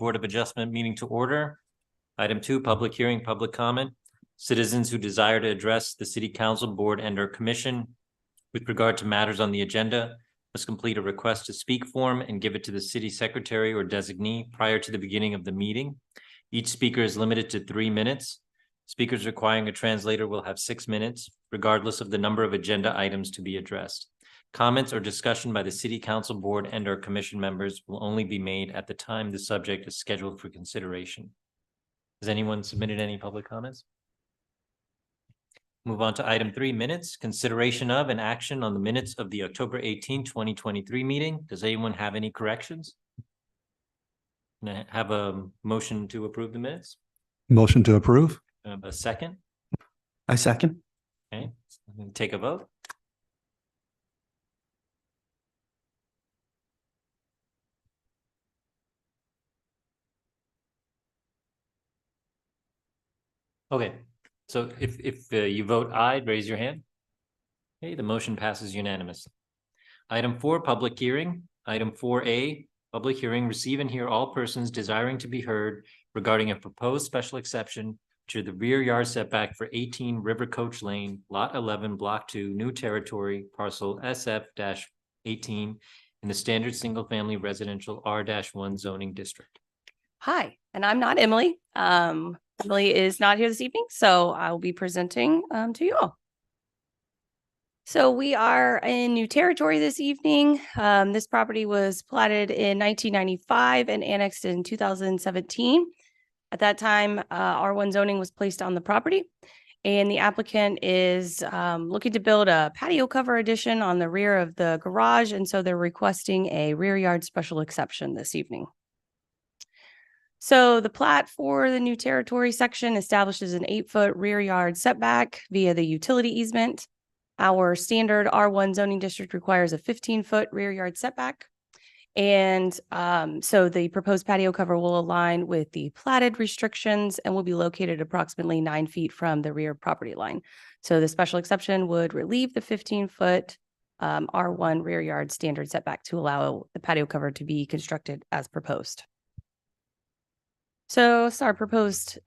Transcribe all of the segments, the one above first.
Board of Adjustment meeting to order. Item 2, public hearing, public comment. Citizens who desire to address the City Council, Board, and/or Commission with regard to matters on the agenda must complete a request to speak form and give it to the City Secretary or designee prior to the beginning of the meeting. Each speaker is limited to 3 minutes. Speakers requiring a translator will have 6 minutes, regardless of the number of agenda items to be addressed. Comments or discussion by the City Council, Board, and/or Commission members will only be made at the time the subject is scheduled for consideration. Has anyone submitted any public comments? Move on to item 3, minutes. Consideration of and action on the minutes of the October 18, 2023 meeting. Does anyone have any corrections? Can I have a motion to approve the minutes? Motion to approve. A second? I second. Okay, take a vote. Okay, so if you vote aye, raise your hand. Okay, the motion passes unanimously. Item 4, public hearing. Item 4A, public hearing, receive and hear all persons desiring to be heard regarding a proposed special exception to the rear yard setback for 18 River Coach Lane, Lot 11, Block 2, New Territory, Parcel SF-18 in the Standard Single Family Residential R-1 zoning district. Hi, and I'm not Emily. Emily is not here this evening, so I will be presenting to you all. So we are in New Territory this evening. This property was platted in 1995 and annexed in 2017. At that time, R1 zoning was placed on the property, and the applicant is looking to build a patio cover addition on the rear of the garage, and so they're requesting a rear yard special exception this evening. So the plat for the New Territory section establishes an 8-foot rear yard setback via the utility easement. Our standard R1 zoning district requires a 15-foot rear yard setback. And so the proposed patio cover will align with the platted restrictions and will be located approximately 9 feet from the rear property line. So the special exception would relieve the 15-foot R1 rear yard standard setback to allow the patio cover to be constructed as proposed. So it's our proposed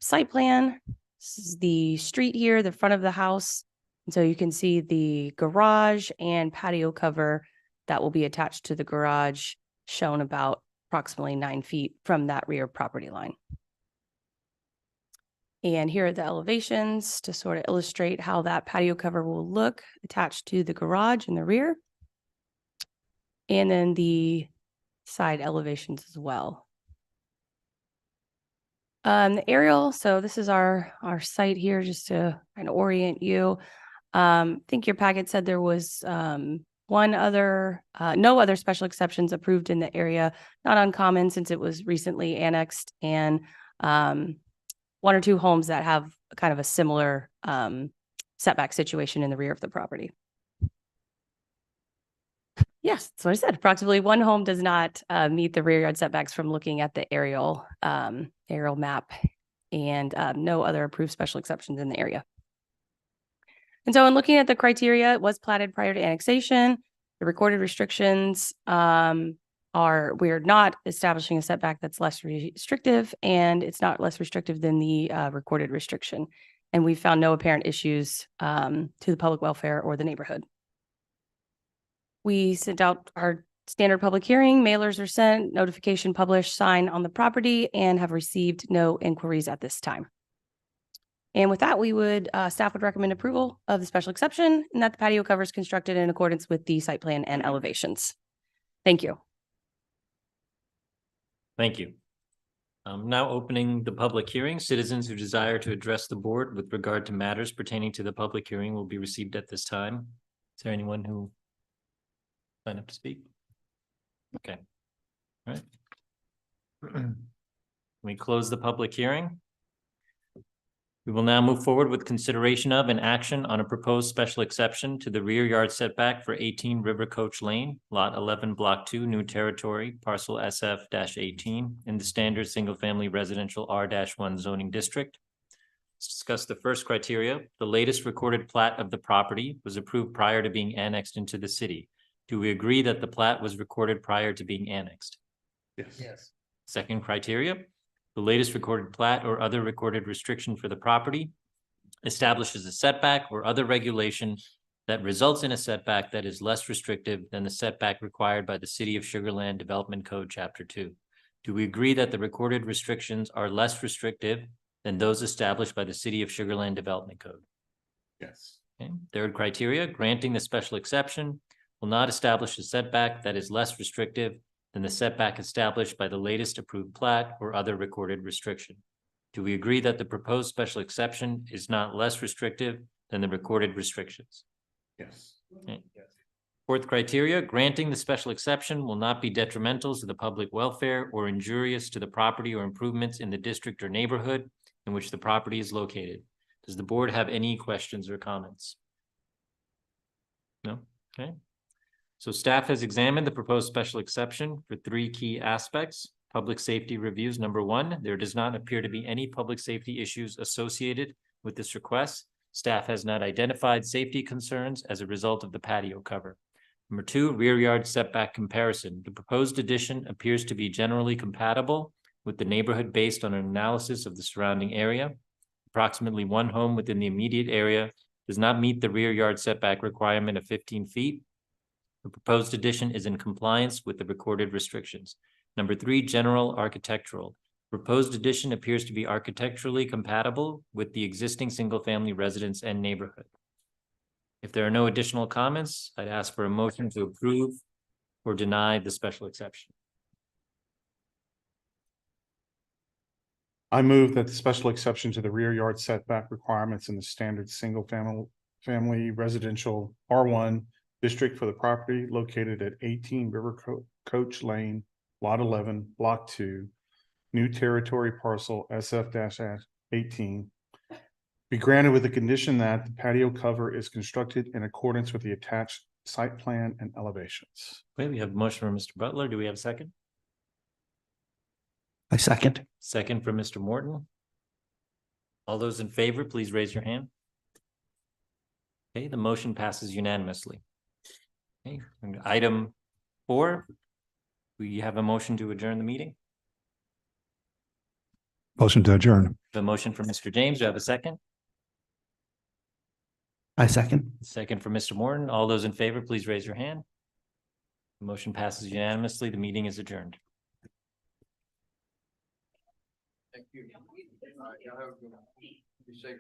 site plan. This is the street here, the front of the house. And so you can see the garage and patio cover that will be attached to the garage, shown about approximately 9 feet from that rear property line. And here are the elevations to sort of illustrate how that patio cover will look attached to the garage in the rear. And then the side elevations as well. The aerial, so this is our site here, just to kind of orient you. I think your packet said there was no other special exceptions approved in the area. Not uncommon since it was recently annexed, and 1 or 2 homes that have kind of a similar setback situation in the rear of the property. Yes, that's what I said. Approximately 1 home does not meet the rear yard setbacks from looking at the aerial map, and no other approved special exceptions in the area. And so in looking at the criteria, it was platted prior to annexation. The recorded restrictions we're not establishing a setback that's less restrictive, and it's not less restrictive than the recorded restriction. And we found no apparent issues to the public welfare or the neighborhood. We sent out our standard public hearing, mailers are sent, notification published, sign on the property, and have received no inquiries at this time. And with that, staff would recommend approval of the special exception and that the patio cover is constructed in accordance with the site plan and elevations. Thank you. Thank you. Now opening the public hearing. Citizens who desire to address the board with regard to matters pertaining to the public hearing will be received at this time. Is there anyone who signed up to speak? Okay. All right. We close the public hearing. We will now move forward with consideration of and action on a proposed special exception to the rear yard setback for 18 River Coach Lane, Lot 11, Block 2, New Territory, Parcel SF-18 in the Standard Single Family Residential R-1 zoning district. Let's discuss the first criteria. The latest recorded plat of the property was approved prior to being annexed into the city. Do we agree that the plat was recorded prior to being annexed? Yes. Second criteria, the latest recorded plat or other recorded restriction for the property establishes a setback or other regulation that results in a setback that is less restrictive than the setback required by the City of Sugar Land Development Code, Chapter 2. Do we agree that the recorded restrictions are less restrictive than those established by the City of Sugar Land Development Code? Yes. Okay. Third criteria, granting the special exception will not establish a setback that is less restrictive than the setback established by the latest approved plat or other recorded restriction. Do we agree that the proposed special exception is not less restrictive than the recorded restrictions? Yes. Okay. Fourth criteria, granting the special exception will not be detrimental to the public welfare or injurious to the property or improvements in the district or neighborhood in which the property is located. Does the board have any questions or comments? No? Okay. So staff has examined the proposed special exception for three key aspects. Public safety reviews. Number one, there does not appear to be any public safety issues associated with this request. Staff has not identified safety concerns as a result of the patio cover. Number two, rear yard setback comparison. The proposed addition appears to be generally compatible with the neighborhood based on an analysis of the surrounding area. Approximately one home within the immediate area does not meet the rear yard setback requirement of 15 feet. The proposed addition is in compliance with the recorded restrictions. Number three, general architectural. Proposed addition appears to be architecturally compatible with the existing single-family residence and neighborhood. If there are no additional comments, I'd ask for a motion to approve or deny the special exception. I move that the special exception to the rear yard setback requirements in the standard family residential R1 district for the property located at 18 River Coach Lane, Lot 11, Block 2, New Territory Parcel SF-18, be granted with the condition that the patio cover is constructed in accordance with the attached site plan and elevations. Okay, we have a motion from Mr. Butler. Do we have a second? I second. Second from Mr. Morton. All those in favor, please raise your hand. Okay, the motion passes unanimously. Okay, and item 4, we have a motion to adjourn the meeting. Motion to adjourn. The motion from Mr. James, do I have a second? I second. Second from Mr. Morton. All those in favor, please raise your hand. The motion passes unanimously. The meeting is adjourned. Thank you. Be safe.